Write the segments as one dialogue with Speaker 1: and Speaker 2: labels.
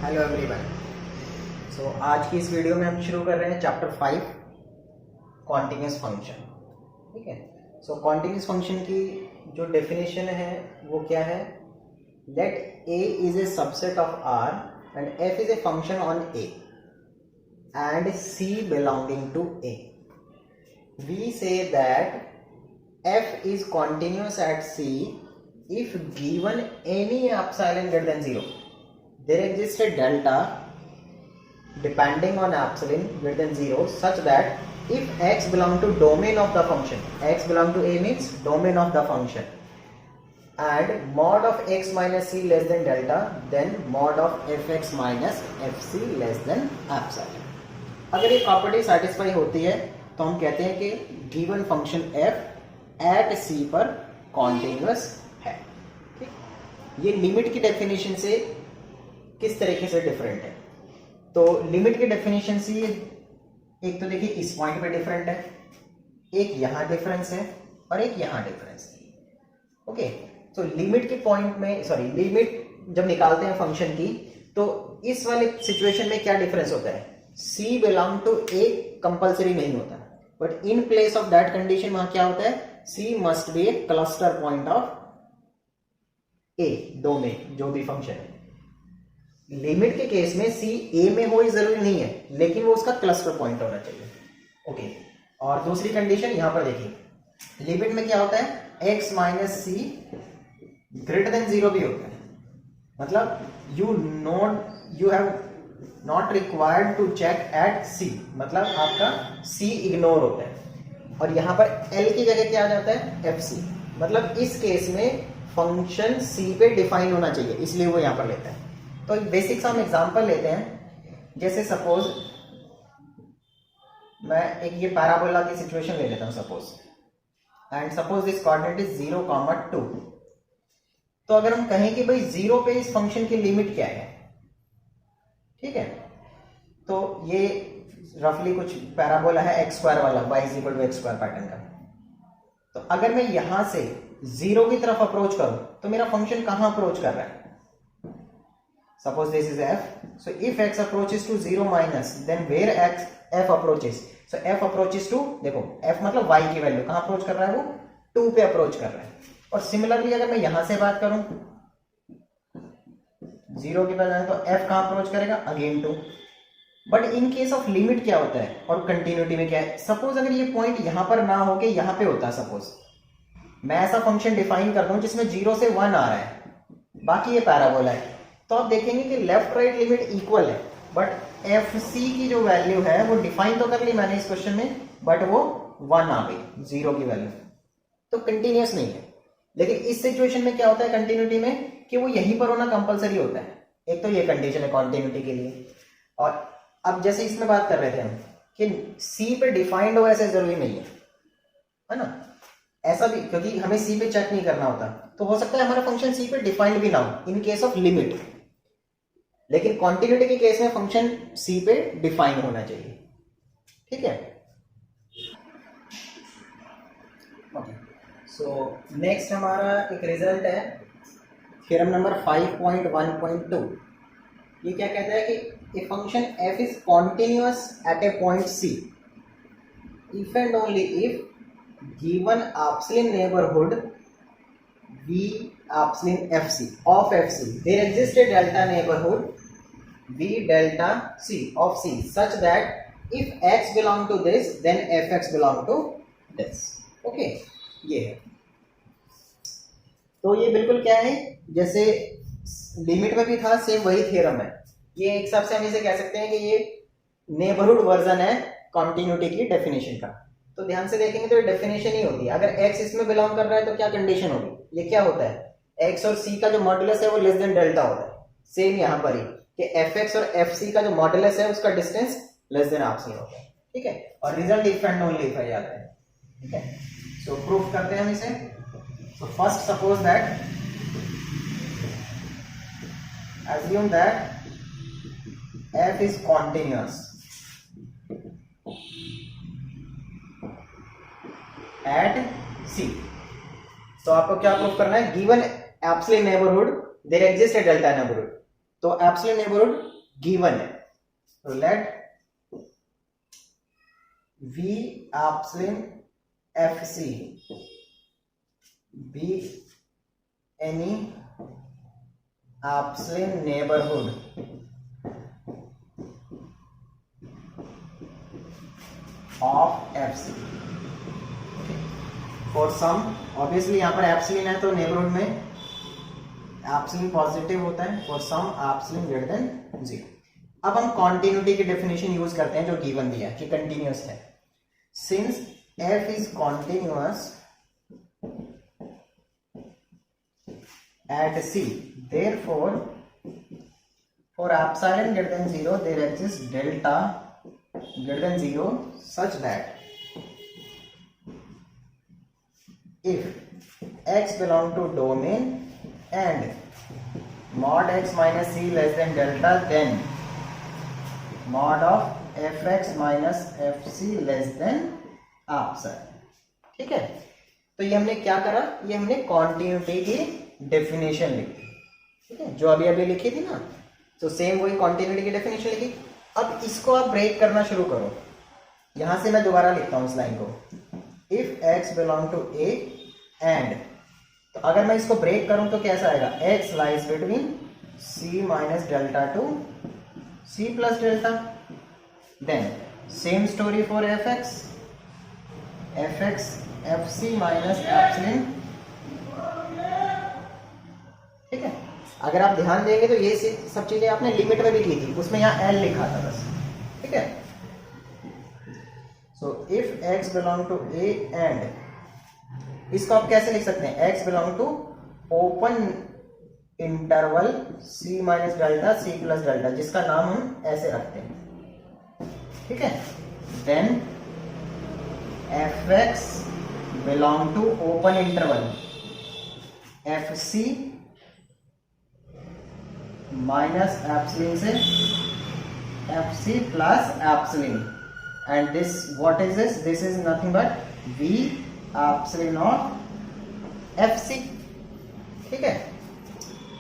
Speaker 1: Hello everyone. सो आज की इस वीडियो में हम शुरू कर रहे हैं चैप्टर 5 कॉन्टिन्यूस फंक्शन। ठीक है। सो कॉन्टिन्यूस फंक्शन की जो डेफिनेशन है वो क्या है? Let a is a subset of r and f is a function on a and c belonging to a। We say that f is continuous at c if given any epsilon greater than 0. There exists a delta depending on epsilon greater than 0 such that if x belong to domain of the function, x belong to a means domain of the function, and mod of x minus c less than delta, then mod of fx minus fc less than epsilon. अगर ये property satisfy होती है तो हम कहते हैं कि given function f at c पर कॉन्टिन्यूअस है। ठीक, ये लिमिट की डेफिनेशन से किस तरीके से डिफरेंट है? तो लिमिट की डेफिनेशन से एक तो देखिए इस पॉइंट पे डिफरेंट है, एक यहां डिफरेंस है और एक यहां डिफरेंस है। ओके, तो लिमिट के पॉइंट में लिमिट जब निकालते हैं फंक्शन की तो इस वाले सिचुएशन में क्या डिफरेंस होता है? c belong to a compulsory नहीं होता, but in place of that condition वहां क्या होता है? c must be a cluster point of a domain, जो भी फंक्शन है। लिमिट के केस में c a में हो जरूरी नहीं है, लेकिन वो उसका क्लस्टर पॉइंट होना चाहिए। ओके, और दूसरी कंडीशन यहां पर देखिए, लिमिट में क्या होता है? x minus C greater than 0 भी होता है। मतलब you have not required to check at c, मतलब आपका c इग्नोर होता है और यहां पर l की जगह क्या आ जाता है? fc। मतलब इस केस में फंक्शन c पे डिफाइन होना चाहिए, इसलिए वो यहां पर लेता है। तो एक बेसिक सा हम एग्जांपल लेते हैं। जैसे सपोज मैं एक ये पैराबोला की सिचुएशन ले लेता हूं suppose, and suppose this coordinate is 0,2। तो अगर हम कहें कि भाई 0 पे इस फंक्शन की लिमिट क्या है, ठीक है, तो ये रफली कुछ पैराबोला है x स्क्वायर वाला, y is equal to x square pattern का। तो अगर मैं यहां से 0 की तरफ अप्रोच करूं तो मेरा फंक्शन कहां अप्रोच कर रहा है? Suppose this is f. So if x approaches to 0 minus, then where f approaches? So f approaches to, देखो f मतलब y की वैल्यू कहां अप्रोच कर रहा है? वो 2 पे अप्रोच कर रहा है। और सिमिलरली अगर मैं यहां से बात करूं 0 की बजाय, तो f कहां अप्रोच करेगा? Again 2। But in case of limit क्या होता है और कंटिन्यूटी में क्या है? सपोज अगर ये पॉइंट यहां पर ना होके यहां पे होता, सपोज मैं ऐसा फंक्शन डिफाइन कर दूं जिसमें 0 से 1 आ रहा है, बाकी ये पैराबोला है, तो आप देखेंगे कि लेफ्ट राइट लिमिट इक्वल है, बट एफ सी की जो वैल्यू है वो डिफाइन तो कर ली मैंने इस क्वेश्चन में, बट वो 1 आ गई 0 की वैल्यू, तो कंटिन्यूअस नहीं है। लेकिन इस सिचुएशन में क्या होता है कंटिन्यूटी में कि वो यहीं पर होना कंपलसरी होता है। एक तो ये कंडीशन है कॉन्टिन्यूटी के लिए। और अब जैसे इसमें बात कर रहे थे हम कि सी पे डिफाइंड हो ऐसे जरूरी नहीं है ना, ऐसा भी, क्योंकि हमें सी पे चेक नहीं करना होता, तो हो सकता है हमारा फंक्शन सी पे डिफाइंड भी ना हो इन केस ऑफ लिमिट, लेकिन कॉन्टिन्यूटी के केस में फंक्शन सी पे डिफाइन होना चाहिए। ठीक है। ओके, सो नेक्स्ट हमारा एक रिजल्ट है थ्योरम नंबर 5.1.2। ये क्या कहता है कि a function f is continuous at a point c if and only if given epsilon neighbourhood v epsilon fc of fc there exists a delta neighborhood v delta c of c such that if x belong to this then fx belong to this। Okay, ये है। तो ये बिल्कुल क्या है, जैसे limit में भी था सेम वही थ्योरम है। ये एक हिसाब से हम इसे कह सकते हैं कि ये नेबरहुड वर्जन है कॉन्टिन्यूटी की डेफिनेशन का। तो ध्यान से देखेंगे तो ये डेफिनेशन ही होती है। अगर x इसमें बिलोंग कर रहा है तो क्या कंडीशन होगी? ये क्या होता है? x और c का जो मॉडुलस है वो लेस देन डेल्टा होता है। सेम यहां पर ही कि fx और fc का जो मॉडुलस है उसका डिस्टेंस लेस देन एप्सिलॉन होता है। ठीक है, और result if and only if आ जाता है। ठीक है, सो प्रूफ करते हैं हम इसे। So first suppose that, assume that f is continuous at c। तो आपको क्या प्रूफ करना है? Given absolute neighbourhood there exist a delta neighbourhood. तो एब्सोल्यूट नेबरहुड गिवन है, तो let V absolute F C be any absolute neighbourhood of F C for some, obviously यहां पर एब्सोल्यूट है तो नेबरहुड में एब्सोल्यूट पॉजिटिव होता है, for some absolute greater than 0। अब हम कॉन्टिन्यूटी की डेफिनेशन यूज करते हैं जो गिवन दिया है कि कंटिन्यूअस है। Since f is continuous at c, therefore for epsilon greater than 0 there exists delta greater than 0 such that if x belong to domain and mod x minus c less than delta, then mod of fx minus fc less than epsilon। ठीक है, तो ये हमने क्या करा, ये हमने continuity की डेफिनेशन लिखी, ठीक है, जो अभी अभी लिखी थी ना, तो सेम वही कॉन्टिन्यूटी की डेफिनेशन लिखी। अब इसको आप ब्रेक करना शुरू करो। यहां से मैं दोबारा लिखता हूं इस लाइन को, if x belong to a and, तो अगर मैं इसको ब्रेक करूं तो कैसा आएगा, x lies between c minus delta to c plus delta, then same story for fx fc minus epsilon. ठीक है, अगर आप ध्यान देंगे तो ये सब चीजें आपने लिमिट में भी की थी, उसमें यहाँ l लिखा था बस। ठीक है, so if x belong to a and, इसको आप कैसे लिख सकते हैं, x belong to open interval c minus delta c plus delta, जिसका नाम हम ऐसे रखते हैं। ठीक है, then fx belong to open interval fc minus epsilon से fc plus epsilon, and this what is this, this is nothing but v epsilon of fc। ठीक है,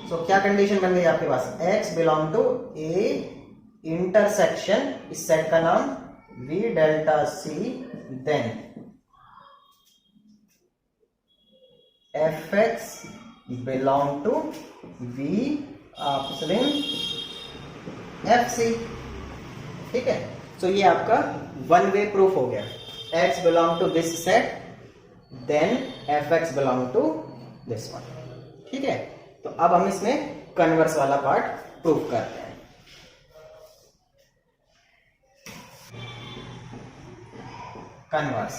Speaker 1: सो क्या कंडीशन बन गई आपके पास, x belong to a intersection, इस set का नाम v डेल्टा c, then fx belong to v epsilon fc। ठीक है, सो ये आपका वन वे प्रूफ हो गया, x belong to this set then fx belong to this one. ठीक है, तो अब हम इसमें कन्वर्स वाला पार्ट प्रूफ करते हैं। कन्वर्स,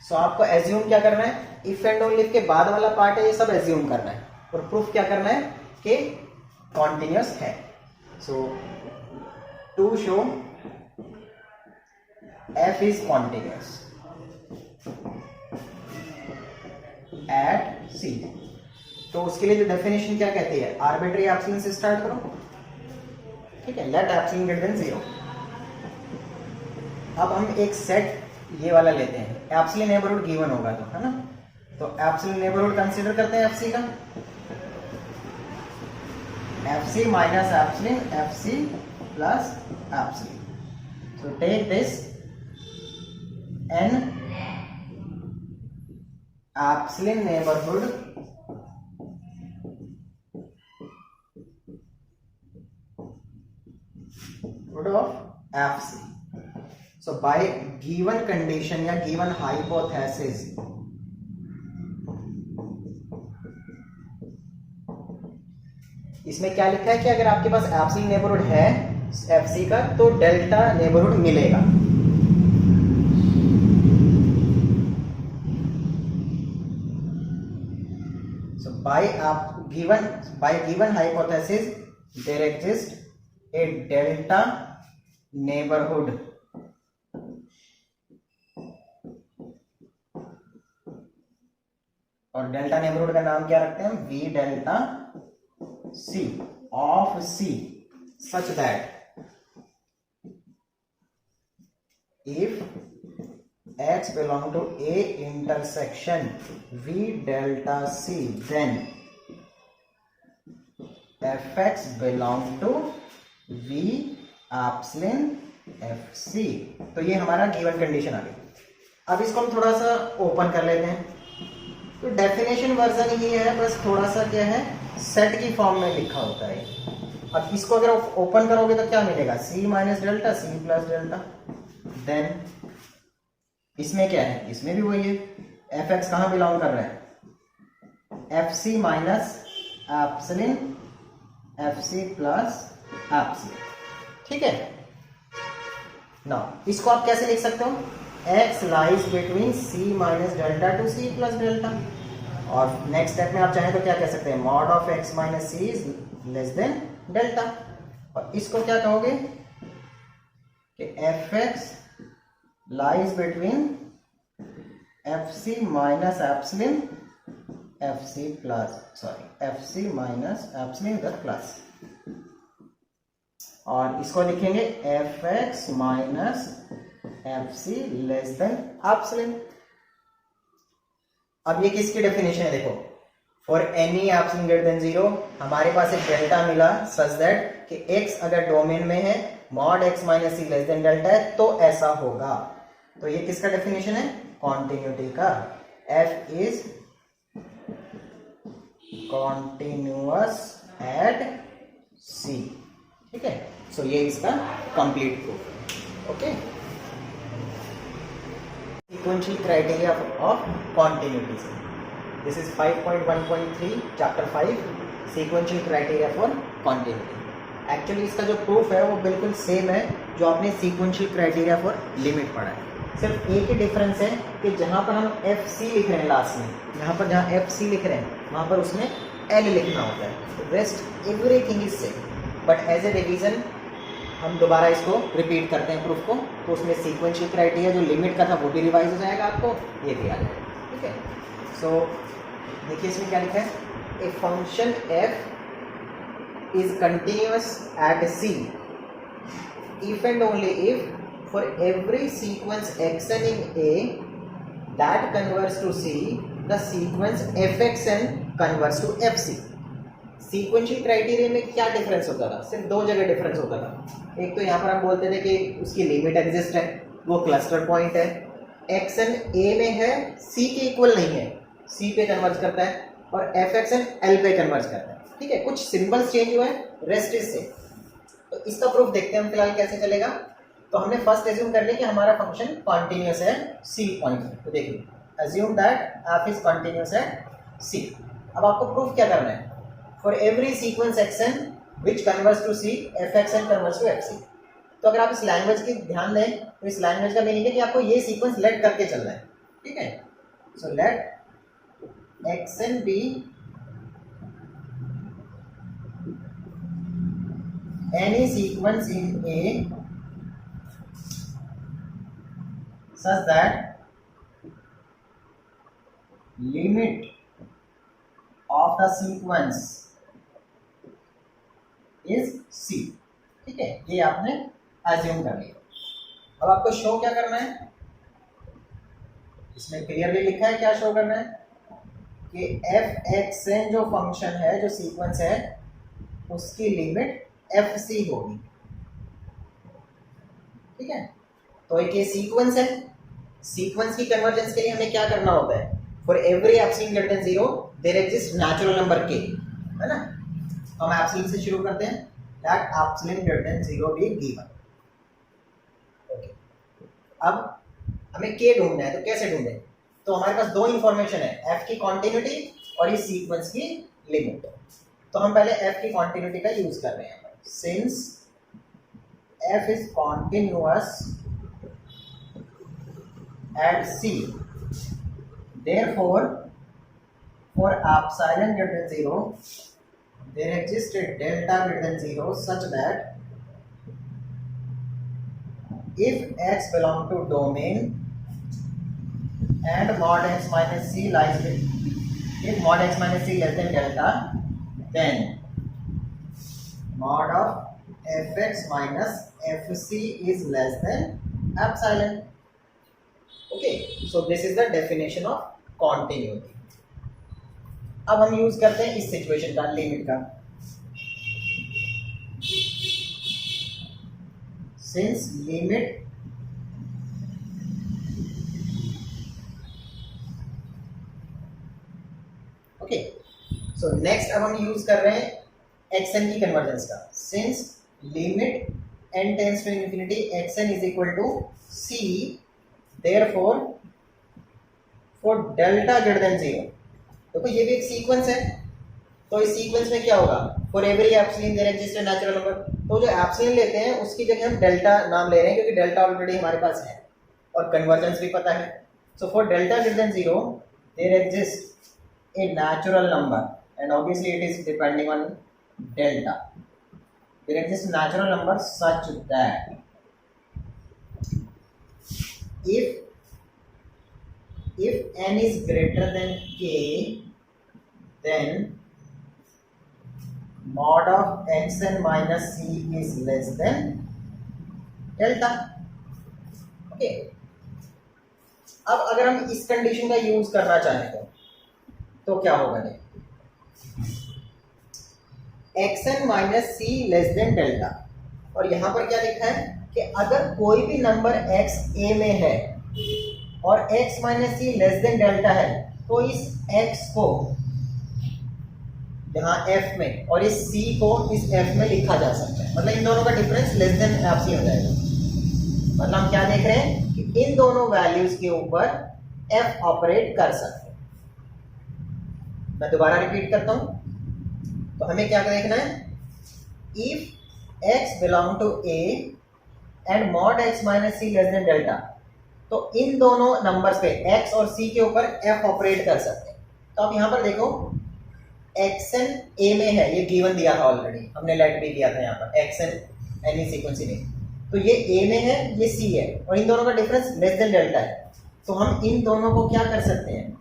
Speaker 1: सो आपको एज्यूम क्या करना है, इफ एंड ओनली के बाद वाला पार्ट है ये सब एज्यूम करना है, और प्रूफ क्या करना है कि कॉन्टिन्यूअस है। So to show f is continuous at c, तो उसके लिए जो डेफिनेशन क्या कहती है, आर्बिट्री एप्सिलॉन से स्टार्ट करो। ठीक है, लेट एप्सिलॉन ग्रेटर देन 0। अब हम एक सेट ये वाला लेते हैं, एप्सिलॉन नेबरहुड गिवन होगा तो, है ना, तो एप्सिलॉन नेबरहुड कंसीडर करते हैं fc का, fc minus epsilon fc plus epsilon. So take this n epsilon neighbourhood of fc। so by given condition या given hypothesis, इसमें क्या लिखा है कि अगर आपके पास एप्सिलॉन नेबरहुड है fc का तो डेल्टा नेबरहुड मिलेगा। so by given hypothesis there exists a delta neighborhood और डेल्टा नेबरहुड का नाम क्या रखते हैं, v डेल्टा c of c, such that if x belong to a intersection v delta c, then fx belong to v epsilon fc। तो ये हमारा गिवन कंडीशन आ गई। अब इसको हम थोड़ा सा ओपन कर लेते हैं। तो डेफिनेशन वर्जन ही है, बस थोड़ा सा क्या है सेट की फॉर्म में लिखा होता है। अब इसको अगर ओपन करोगे तो क्या मिलेगा, c minus delta c plus delta. Then इसमें क्या है, इसमें भी वही है, fx कहाँ बिलोंग कर रहा है, fc minus epsilon fc plus epsilon. ठीक है ना। इसको आप कैसे लिख सकते हो, x lies between c minus delta to c plus delta. और नेक्स्ट स्टेप में आप चाहें तो क्या कह सकते हैं, mod of x minus c is less than delta. और इसको क्या कहोगे कि fx lies between fc minus epsilon fc plus fc minus epsilon इधर प्लस। और इसको लिखेंगे fx minus fc less than epsilon. अब ये किसकी डेफिनेशन है, देखो for any epsilon greater than 0 हमारे पास एक डेल्टा मिला सच दैट कि x अगर डोमेन में है mod x minus c less than delta है तो ऐसा होगा। तो ये किसका डेफिनेशन है, कॉन्टिन्यूटी का। f is continuous at c। ठीक है, सो ये इसका complete proof. Okay, sequential criteria of continuity. This is 5.1.3 chapter 5 sequential criteria for continuity. Actually इसका जो प्रूफ है वो बिल्कुल सेम है जो आपने sequential criteria for limit पढ़ा है। सिर्फ एक ही डिफरेंस है कि जहां पर हम FC लिख रहे हैं लास्ट में, यहाँ पर जहां FC लिख रहे हैं वहां पर उसमें L लिखना होता है। Rest everything is same. But as a revision हम दोबारा इसको रिपीट करते हैं प्रूफ को, तो उसमें सीक्वेंशियल क्राइटेरिया जो लिमिट का था वो भी रिवाइज हो जाएगा, आपको ये भी आ जाएगा। ठीक है, सो देखिए इसमें क्या लिखा है, a function f is continuous at c if and only if for every sequence xn in a that converges to c the sequence fxn converges to fc। Sequential criteria में क्या डिफरेंस होता था, सिर्फ दो जगह डिफरेंस होता था। एक तो यहाँ पर हम बोलते थे कि उसकी लिमिट एग्जिस्ट है, वो क्लस्टर पॉइंट है, एक्सन ए में है, सी के इक्वल नहीं है, सी पे कन्वर्ज करता है, और एफ एक्सन एल पे कन्वर्ज करता है। ठीक है, कुछ सिंबल्स चेंज हुए हैं, रेस्ट इज सेम। तो इसका प्रूफ देखते हैं हम फिलहाल कैसे चलेगा। तो हमने फर्स्ट एज्यूम कर लिया कि हमारा फंक्शन कॉन्टिन्यूअस है सी पॉइंट पे। तो देखिए assume that F is continuous at C. अब आपको प्रूफ क्या करना है, for every sequence xn which converts to c fxn converts to fc। तो अगर आप इस लैंग्वेज की ध्यान दें तो इस लैंग्वेज का मीनिंग है कि आपको ये सीक्वेंस लेट करके चलना है। ठीक है, so let xn be any sequence in a such that limit of the sequence is C. ठीक है, ये आपने एज्यूम कर लिया। अब आपको शो क्या करना है, इसमें क्लियरली लिखा है क्या शो करना है कि एफ एक्स एन जो फंक्शन है, जो सीक्वेंस है, उसकी लिमिट एफ सी होगी। ठीक है, तो एक ये सीक्वेंस है, सीक्वेंस की कन्वर्जेंस के लिए हमें क्या करना होता है, for every epsilon greater than 0 there exist natural number k, है ना। तो हम एप्सिलॉन से शुरू करते हैं, that epsilon greater than 0 be given. Okay, अब हमें k ढूंढना है, तो कैसे ढूंढें, तो हमारे पास दो इंफॉर्मेशन है, f की कॉन्टिन्यूटी और इस सीक्वेंस की लिमिट। तो हम पहले f की कॉन्टिन्यूटी का यूज कर रहे हैं। Since f is continuous at c, therefore for epsilon greater than 0 there exists a delta greater than 0 such that if x belong to domain and mod x minus c lies with, if mod x minus c less than delta, then mod of fx minus fc is less than epsilon. Okay, so this is the definition of continuity. अब हम use करते हैं इस situation का, limit का। since limit okay. So next अब हम use कर रहे हैं xn की कन्वर्जेंस का। Since limit n tends to infinity xn is equal to c, therefore for delta greater than 0। देखो ये भी एक सीक्वेंस है, तो इस सीक्वेंस में क्या होगा, for every epsilon there exist a natural number. तो जो एप्सिलॉन लेते हैं उसकी जगह हम डेल्टा नाम ले रहे हैं, क्योंकि डेल्टा ऑलरेडी हमारे पास है और कन्वर्जेंस भी पता है। So for delta greater than 0 there exist a natural number, and obviously it is depending on delta. There exists natural number such that if n is greater than k, then mod of xn minus c is less than delta. Okay. अब अगर हम इस condition का use करना चाहें तो क्या होगा, xn minus C less than delta. और यहां पर क्या लिखा है कि अगर कोई भी नंबर x a में है और x minus C less than delta है, तो इस x को यहाँ f में और इस c को इस f में लिखा जा सकता है। मतलब इन दोनों का डिफरेंस लेस देन एप्सिलॉन हो जाएगा। मतलब हम क्या देख रहे हैं कि इन दोनों वैल्यूज के ऊपर f ऑपरेट कर सकते हैं। मैं दोबारा रिपीट करता हूं, तो हमें क्या देखना है, if x belong to a and mod x minus C less than delta, तो इन दोनों नंबर्स पे x और c के ऊपर f ऑपरेट कर सकते हैं। तो आप यहां पर देखो xn a में है, ये गिवन दिया था ऑलरेडी, हमने लेट भी दिया था यहाँ पर xn एनी सीक्वेंस में, तो ये a में है, ये c है, और इन दोनों का डिफरेंस लेस देन डेल्टा है। तो हम इन दोनों को क्या कर सकते हैं,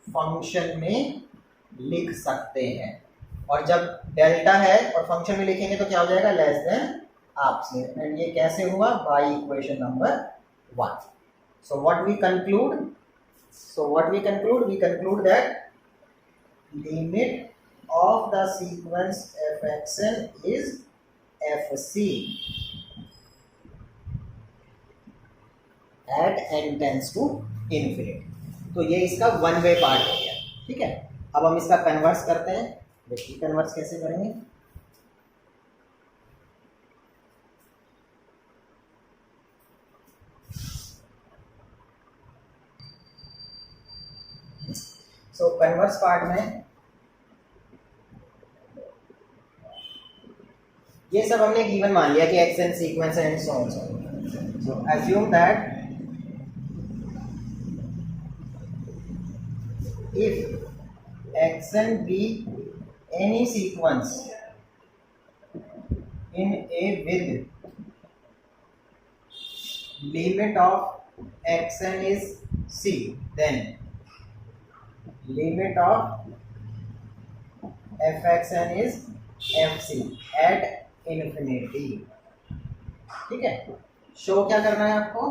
Speaker 1: फंक्शन में लिख सकते हैं। और जब डेल्टा है और फंक्शन में लिखेंगे तो क्या हो जाएगा, लेस देन एप्सिलॉन। एंड ये कैसे हुआ, by equation number 1। So what we conclude, we conclude that limit of the sequence fxn is fc at n tends to infinity. तो ये इसका वन वे पार्ट हो गया, ठीक है। अब हम इसका कन्वर्स करते हैं, देखिए कन्वर्स कैसे करेंगे। सो कन्वर्स पार्ट में ये सब हमने गिवन मान लिया कि xn sequence and so on. So assume that if xn be any sequence in a with limit of xn is c, then limit of fxn is fc at infinity। ठीक है, show क्या करना है आपको,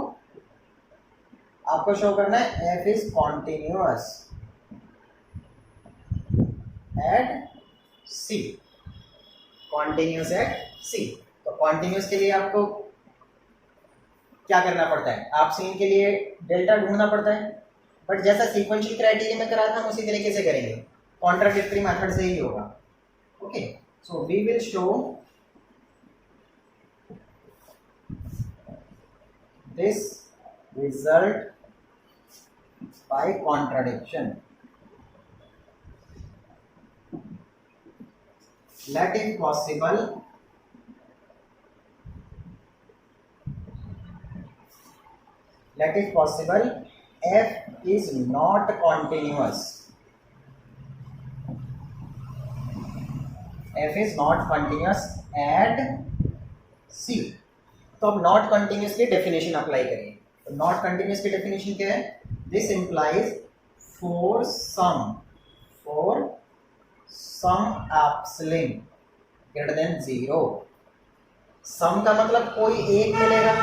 Speaker 1: आपको शो करना है f is continuous at c, continuous at c। तो कॉन्टिन्यूस के लिए आपको क्या करना पड़ता है, आप सीन के लिए डेल्टा ढूंढना पड़ता है, बट जैसा सीक्वेंशियल क्राइटेरिया में करा था हम उसी तरीके से करेंगे, कॉन्ट्राडिक्टरी मेथड से ही होगा। Okay, so we will show this result by contradiction. Let it possible f is not continuous, f is not continuous at c। तो अब नॉट कंटिन्यूस की डेफिनेशन अप्लाई करिए। तो नॉट कंटिन्यूस की डेफिनेशन क्या है, this implies for some epsilon greater than 0। Some का मतलब कोई एक मिलेगा,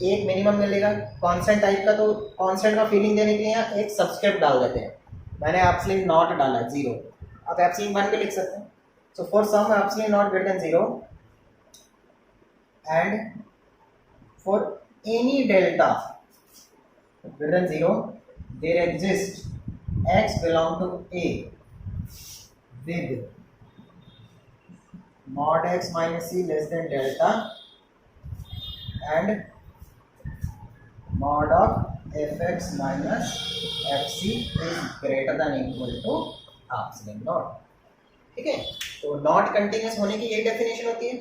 Speaker 1: एक मिनिमम मिलेगा कांस्टेंट टाइप का, तो कांस्टेंट का फीलिंग देने के लिए यहाँ एक सबस्क्रिप्ट डाल देते हैं। मैंने एप्सिलॉन नॉट डाला 0, आप एप्सिलॉन 1 पे लिख सकते हैं। So for some epsilon not greater than 0 and for any delta greater than 0 there exists x belong to A with mod x minus c less than delta and mod of fx minus fc is greater than equal to epsilon not. ठीक है, तो not continuous होने की यही definition होती है,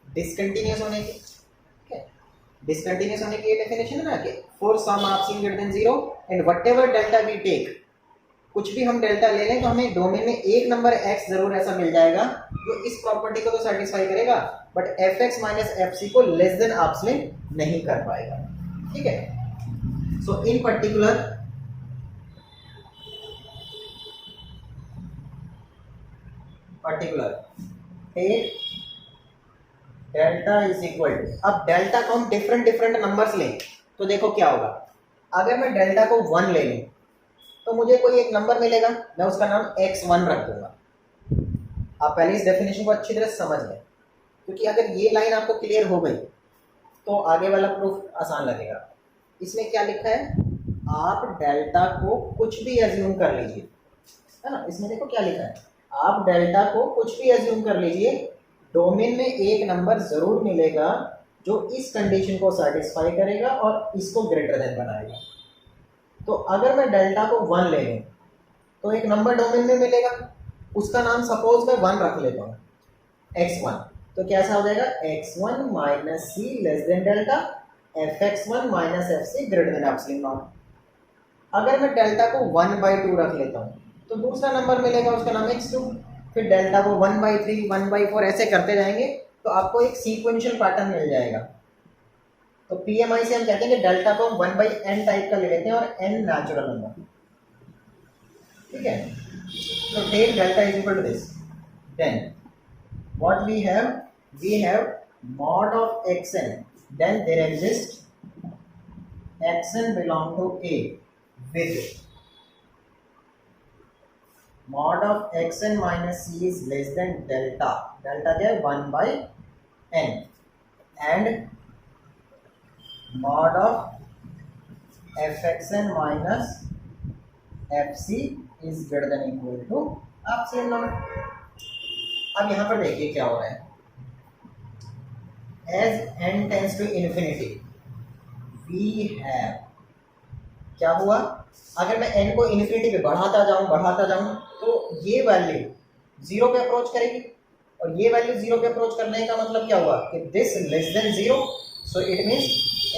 Speaker 1: discontinuous होने की। ठीक है, डिसकंटिन्यूस होने की ये डेफिनेशन है ना कि फॉर सम epsilon greater than 0 and whatever delta we take, कुछ भी हम डेल्टा ले लें तो हमें डोमेन में एक नंबर x जरूर ऐसा मिल जाएगा जो इस प्रॉपर्टी को तो सेटिस्फाई करेगा बट fx माइनस fc को लेस देन epsilon नहीं कर पाएगा। ठीक है, so in particular take delta is equal to, अब डेल्टा को हम डिफरेंट डिफरेंट नंबर्स लें तो देखो क्या होगा। अगर मैं डेल्टा को 1 ले लूं तो मुझे कोई एक नंबर मिलेगा, मैं उसका नाम x1 रख दूंगा। आप पहले इस डेफिनेशन को अच्छी तरह समझ लें, क्योंकि अगर ये लाइन आपको क्लियर हो गई तो आगे वाला प्रूफ आसान लगेगा। इसमें क्या लिखा है, आप डेल्टा को कुछ भी एज्यूम कर लीजिए, है ना। इसमें देखो क्या लिखा है, आप डेल्टा को कुछ भी एज्यूम कर लीजिए, डोमेन में एक नंबर जरूर मिलेगा जो इस कंडीशन को सेटिस्फाई करेगा और इसको ग्रेटर देन बनाएगा। तो अगर मैं डेल्टा को 1 ले लूं तो एक नंबर डोमेन में मिलेगा, उसका नाम सपोज मैं 1 रख लेता हूँ x1, तो कैसा हो जाएगा x1 minus C less than delta fx1 minus fc greater than epsilon not. अगर मैं डेल्टा को 1/2 रख लेता हूँ तो दूसरा नंबर मिलेगा, उसका नाम x2, फिर डेल्टा को 1/3 1/4 ऐसे करते जाएंगे तो आपको एक सीक्वेंशियल पैटर्न मिल जाएगा। तो PMI से हम कहते हैं कि डेल्टा को हम 1/n टाइप का ले लेते हैं और n नेचुरल नंबर। ठीक है, तो take delta is equal to this, then what we have mod of xn, then there exists xn belong to A with mod of xn minus c is less than delta, delta क्या है 1/n, and mod of fxn minus fc is greater than equal to epsilon naught। अब यहाँ पर देखिए क्या हो रहा है, as n tends to infinity we have, क्या हुआ, अगर मैं n को इन्फिनिटी पे बढ़ाता जाऊं तो ये वैल्यू 0 पे अप्रोच करेगी, और ये वैल्यू 0 पे अप्रोच करने का मतलब क्या हुआ कि this less than 0, so it means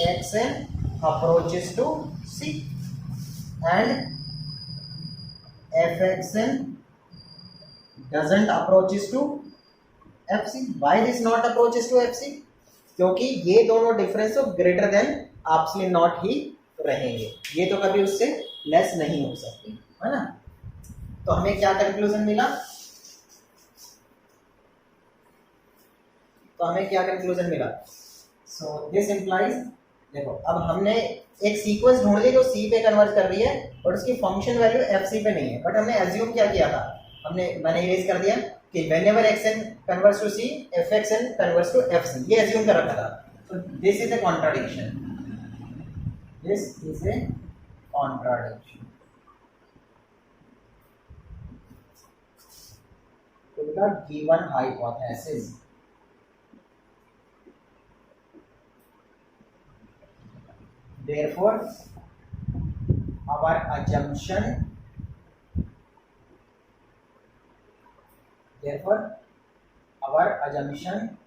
Speaker 1: xn approaches to c and fxn doesn't approaches to fc। why this not approaches to fc, क्योंकि ये दोनों डिफरेंस तो ग्रेटर देन एप्सिलॉन नॉट ही रहेंगे, ये तो कभी उससे लेस नहीं हो सकती, है ना। तो हमें क्या कंक्लूजन मिला, सो दिस इंप्लाइज, देखो अब हमने एक सीक्वेंस ढूंढ ली जो सी पे कन्वर्ट कर रही है और उसकी फंक्शन वैल्यू एफ सी पे नहीं है, बट हमने एज्यूम क्या किया था, मैंने इरेज कर दिया कि whenever xn converts to c fxn converts to fc, ये एज्यूम कर रखा था। तो this is a contradiction, to the given hypothesis। therefore our assumption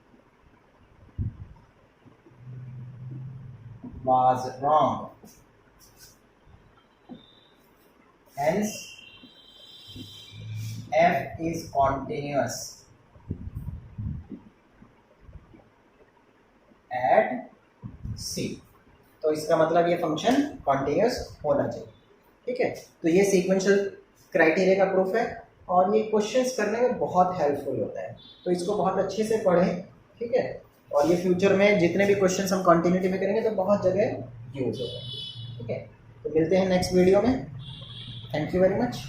Speaker 1: was wrong, hence f is continuous at c। तो इसका मतलब ये फंक्शन कॉन्टिन्यूस होना चाहिए। ठीक है, तो ये सीक्वेंशियल क्राइटेरिया का प्रूफ है और ये क्वेश्चंस करने में बहुत हेल्पफुल होता है, तो इसको बहुत अच्छे से पढ़ें। ठीक है, और ये फ्यूचर में जितने भी क्वेश्चंस हम कंटिन्यूटी में करेंगे तो बहुत जगह यूज होगा। ठीक है, तो मिलते हैं नेक्स्ट वीडियो में। Thank you very much.